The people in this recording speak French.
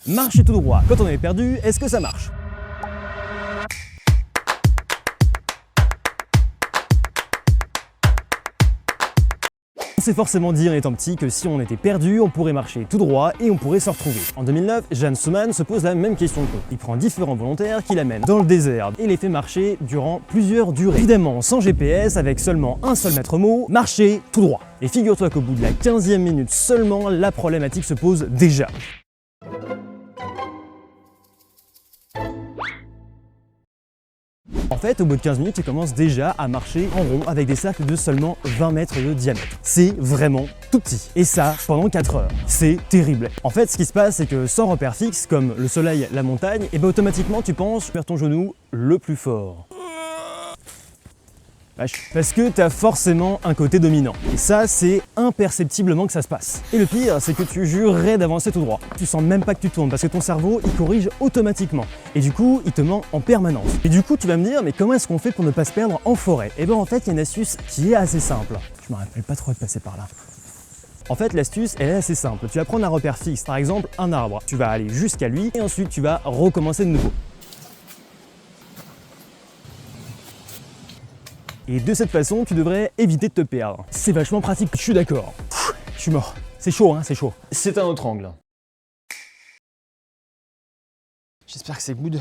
Marcher tout droit quand on est perdu, est-ce que ça marche? On s'est forcément dit en étant petit que si on était perdu, on pourrait marcher tout droit et on pourrait se retrouver. En 2009, Jan Souman se pose la même question que nous. Il prend différents volontaires qui l'amènent dans le désert et les fait marcher durant plusieurs durées. Évidemment, sans GPS, avec seulement un seul maître mot, marcher tout droit. Et figure-toi qu'au bout de la 15e minute seulement, la problématique se pose déjà. En fait, au bout de 15 minutes, tu commences déjà à marcher en rond avec des cercles de seulement 20 mètres de diamètre. C'est vraiment tout petit. Et ça, pendant 4 heures. C'est terrible. En fait, ce qui se passe, c'est que sans repère fixe, comme le soleil, la montagne, et automatiquement, tu penses vers ton genou le plus fort. Parce que tu as forcément un côté dominant. Et ça, c'est imperceptiblement que ça se passe. Et le pire, c'est que tu jurerais d'avancer tout droit. Tu sens même pas que tu tournes parce que ton cerveau, il corrige automatiquement. Et du coup, il te ment en permanence. Et du coup, tu vas me dire, mais comment est-ce qu'on fait pour ne pas se perdre en forêt? Et bien en fait, il y a une astuce qui est assez simple. Je me rappelle pas trop de passer par là. En fait, l'astuce, elle est assez simple. Tu vas prendre un repère fixe, par exemple un arbre. Tu vas aller jusqu'à lui et ensuite tu vas recommencer de nouveau. Et de cette façon, tu devrais éviter de te perdre. C'est vachement pratique, je suis d'accord. Je suis mort. C'est chaud, hein, c'est chaud. C'est un autre angle. J'espère que c'est good.